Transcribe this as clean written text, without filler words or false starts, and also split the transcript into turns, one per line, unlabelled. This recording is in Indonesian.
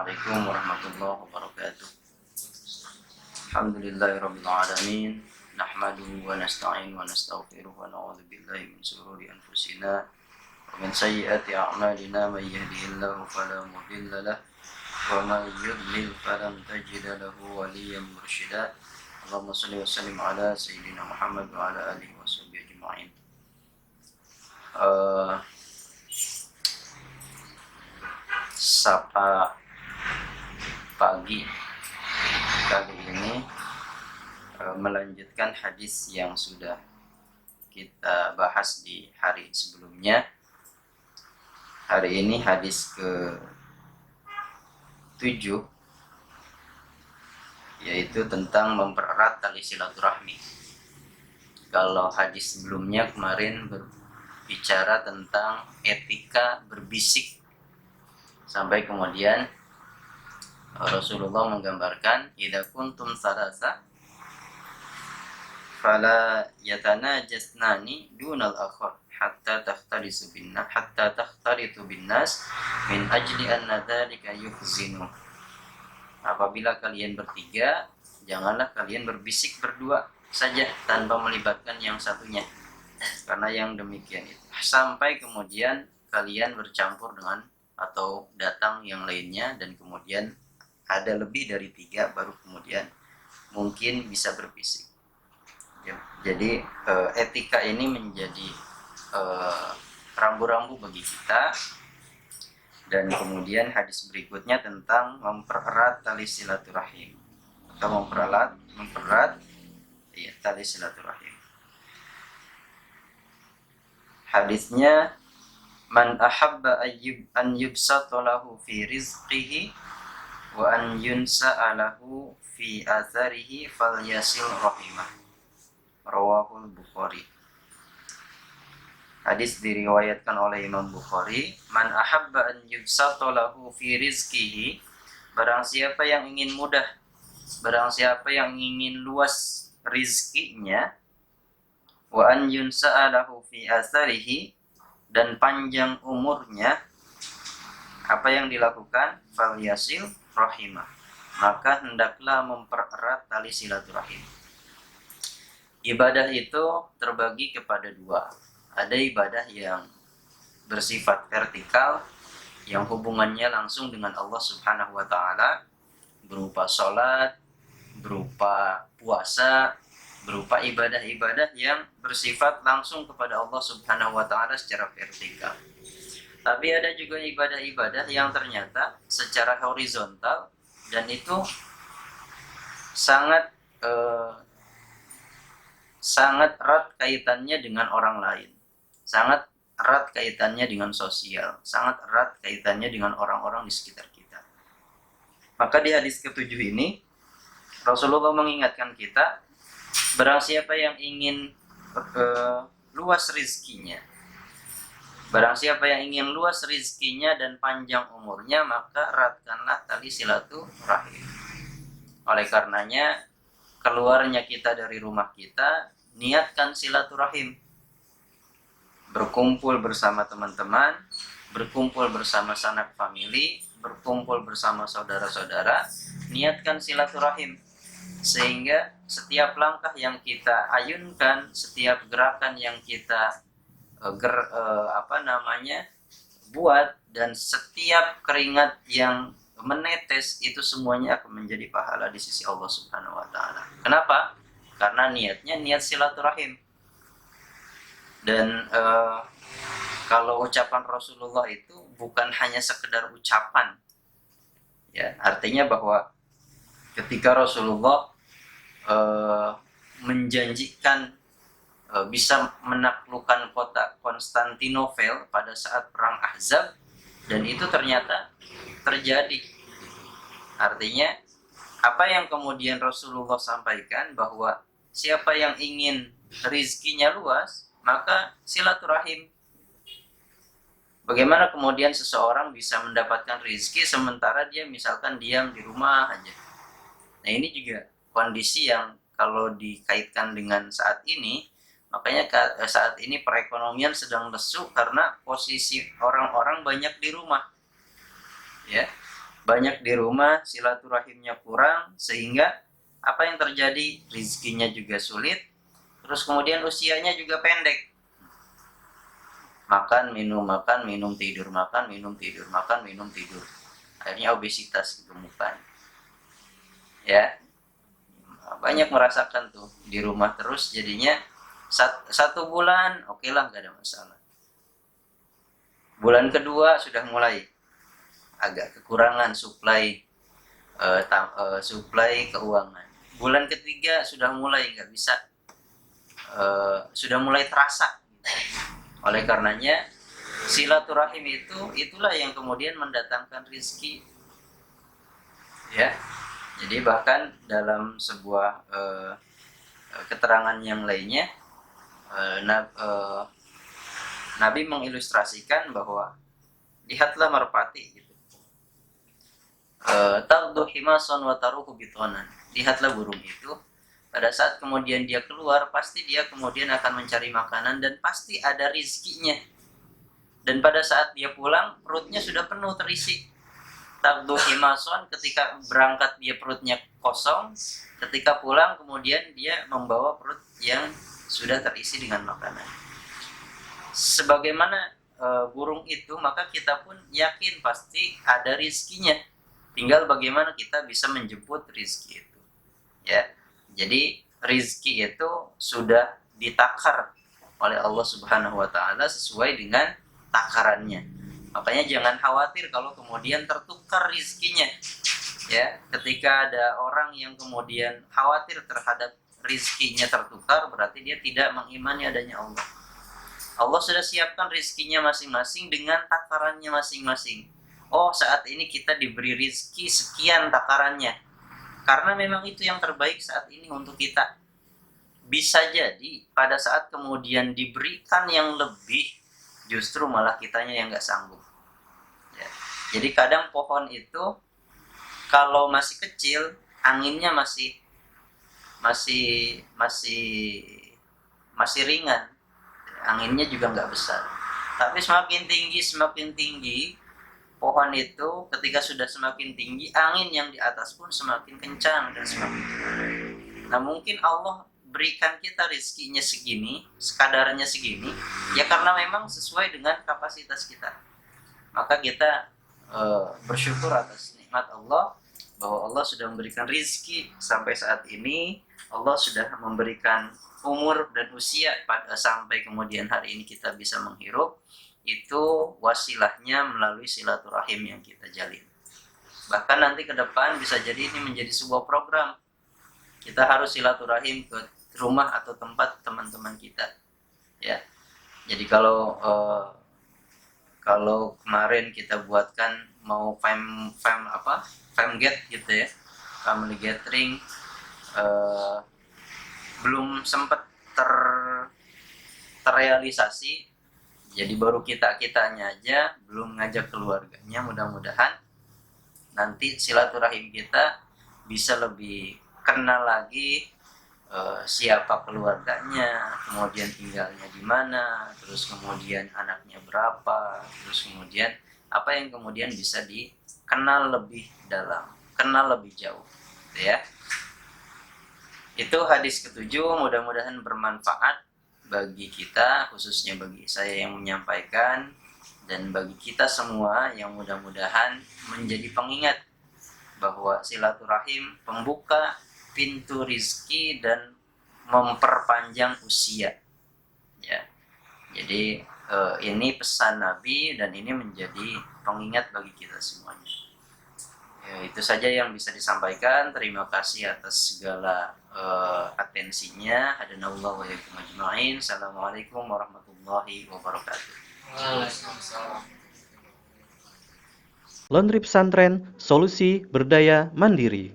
Assalamualaikum warahmatullahi wabarakatuh. Alhamdulillahirabbil alamin. Nahmaduhu wa nasta'inu wa nastaghfiruh wa na'udzu billahi min shururi anfusina wa min sayyiati a'malina. May yahdihillahu fala mudilla lahu wa may yudlil falan tajida lahu waliyyan mursyida. Allahumma shalli wa sallim ala sayyidina Muhammad wa ala alihi washabbihi ajma'in. Sapa pagi kali ini melanjutkan hadis yang sudah kita bahas di hari sebelumnya. Hari ini hadis ke-7, yaitu tentang mempererat tali silaturahmi. Kalau hadis sebelumnya kemarin berbicara tentang etika berbisik, sampai kemudian Rasulullah menggambarkan idza kuntum salasa fala yatanajasnani dunal akhar hatta takhtalisu binnas min ajli anna dzalika yuhzinu. Apabila kalian bertiga, janganlah kalian berbisik berdua saja tanpa melibatkan yang satunya, karena yang demikian itu sampai kemudian kalian bercampur dengan atau datang yang lainnya, dan kemudian ada lebih dari 3 baru kemudian mungkin bisa berbisik. Jadi etika ini menjadi rambu-rambu bagi kita. Dan kemudian hadis berikutnya tentang mempererat tali silaturahim atau mempererat tali silaturahim. Hadisnya, man ahabba an yubsata lahu fi rizqihi wa an yunsa'a lahu fi atharihi falyasil rahimah. Rawahul Bukhari. Hadis diriwayatkan oleh Imam Bukhari. Man ahabba an yubsata lahu fi rizqihi, barang siapa yang ingin mudah, barang siapa yang ingin luas rizkinya, wa an yunsa'a lahu fi atharihi, dan panjang umurnya, apa yang dilakukan? Falyasil rahimah, maka hendaklah mempererat tali silaturahim. Ibadah itu terbagi kepada 2. Ada ibadah yang bersifat vertikal, yang hubungannya langsung dengan Allah Subhanahu wa ta'ala, berupa sholat, berupa puasa, berupa ibadah-ibadah yang bersifat langsung kepada Allah Subhanahu wa ta'ala secara vertikal. Tapi ada juga ibadah-ibadah yang ternyata secara horizontal, dan itu sangat erat kaitannya dengan orang lain, sangat erat kaitannya dengan sosial, sangat erat kaitannya dengan orang-orang di sekitar kita. Maka di hadis ke-7 ini Rasulullah mengingatkan kita, barang siapa yang ingin luas rizkinya, barang siapa yang ingin luas rizkinya dan panjang umurnya, maka eratkanlah tali silaturahim. Oleh karenanya, keluarnya kita dari rumah kita, niatkan silaturahim. Berkumpul bersama teman-teman, berkumpul bersama sanak famili, berkumpul bersama saudara-saudara, niatkan silaturahim. Sehingga setiap langkah yang kita ayunkan, setiap gerakan yang kita buat, dan setiap keringat yang menetes, itu semuanya akan menjadi pahala di sisi Allah Subhanahu wa ta'ala. Kenapa? Karena niatnya niat silaturahim. Dan kalau ucapan Rasulullah itu bukan hanya sekedar ucapan, ya, artinya bahwa ketika Rasulullah menjanjikan bisa menaklukkan kota Konstantinopel pada saat perang Ahzab, dan itu ternyata terjadi. Artinya apa yang kemudian Rasulullah sampaikan, bahwa siapa yang ingin rizkinya luas, maka silaturahim. Bagaimana kemudian seseorang bisa mendapatkan rizki sementara dia misalkan diam di rumah aja? Nah, ini juga kondisi yang kalau dikaitkan dengan saat ini, makanya saat ini perekonomian sedang lesu karena posisi orang-orang banyak di rumah, ya. banyak di rumah, silaturahimnya kurang, sehingga apa yang terjadi? Rizkinya juga sulit, terus kemudian usianya juga pendek. Makan, minum, tidur, makan, minum, tidur, makan, minum, tidur. Akhirnya obesitas, gemukan. Ya, banyak merasakan tuh di rumah terus, jadinya satu bulan oke lah, nggak ada masalah. Bulan kedua sudah mulai agak kekurangan suplai keuangan. Bulan ketiga sudah mulai nggak bisa, sudah mulai terasa. Oleh karenanya silaturahim itulah yang kemudian mendatangkan rizki, ya. Jadi bahkan dalam sebuah keterangan yang lainnya, Nabi mengilustrasikan bahwa lihatlah merpati gitu. Tagdu himason wa taruhu bitonan. Lihatlah burung itu, pada saat kemudian dia keluar, pasti dia kemudian akan mencari makanan dan pasti ada rizkinya. Dan pada saat dia pulang, perutnya sudah penuh terisi. Tagdu himason, ketika berangkat dia perutnya kosong, ketika pulang kemudian dia membawa perut yang sudah terisi dengan makanan. Sebagaimana burung itu, maka kita pun yakin pasti ada rizkinya. Tinggal bagaimana kita bisa menjemput rizki itu, ya. Jadi rizki itu sudah ditakar oleh Allah Subhanahu wa Ta'ala sesuai dengan takarannya. Makanya jangan khawatir kalau kemudian tertukar rizkinya, ya. Ketika ada orang yang kemudian khawatir terhadap rizkinya tertukar, berarti dia tidak mengimani adanya Allah. Allah sudah siapkan rizkinya masing-masing dengan takarannya masing-masing. Oh, saat ini kita diberi rizki sekian takarannya, karena memang itu yang terbaik saat ini untuk kita. Bisa jadi pada saat kemudian diberikan yang lebih, justru malah kitanya yang gak sanggup, ya. Jadi kadang pohon itu kalau masih kecil, anginnya masih ringan, anginnya juga nggak besar. Tapi semakin tinggi pohon itu, ketika sudah semakin tinggi, angin yang di atas pun semakin kencang dan semakin tinggi. Nah, mungkin Allah berikan kita rizkinya segini, sekadarnya segini, ya karena memang sesuai dengan kapasitas kita. Maka kita bersyukur atas nikmat Allah, bahwa Allah sudah memberikan rizki sampai saat ini. Allah sudah memberikan umur dan usia sampai kemudian hari ini kita bisa menghirup. Itu wasilahnya melalui silaturahim yang kita jalin. Bahkan nanti ke depan bisa jadi ini menjadi sebuah program. Kita harus silaturahim ke rumah atau tempat teman-teman kita, ya. Jadi kalau kemarin kita buatkan mau family gitu ya, family gathering, belum sempat terrealisasi. Jadi baru kitanya aja, belum ngajak keluarganya. Mudah-mudahan nanti silaturahim kita bisa lebih kenal lagi siapa keluarganya, kemudian tinggalnya di mana, terus kemudian anaknya berapa, terus kemudian apa yang kemudian bisa dikenal lebih dalam, kenal lebih jauh, ya. Itu hadis ketujuh, mudah-mudahan bermanfaat bagi kita, khususnya bagi saya yang menyampaikan, dan bagi kita semua yang mudah-mudahan menjadi pengingat bahwa silaturahim pembuka pintu rizki dan memperpanjang usia, ya. Jadi ini pesan Nabi dan ini menjadi pengingat bagi kita semuanya. Ya, itu saja yang bisa disampaikan. Terima kasih atas segala atensinya. Hadanallahu wa iyyakum ajma'in. Assalamualaikum warahmatullahi wabarakatuh.
Laundry Pesantren, solusi berdaya mandiri.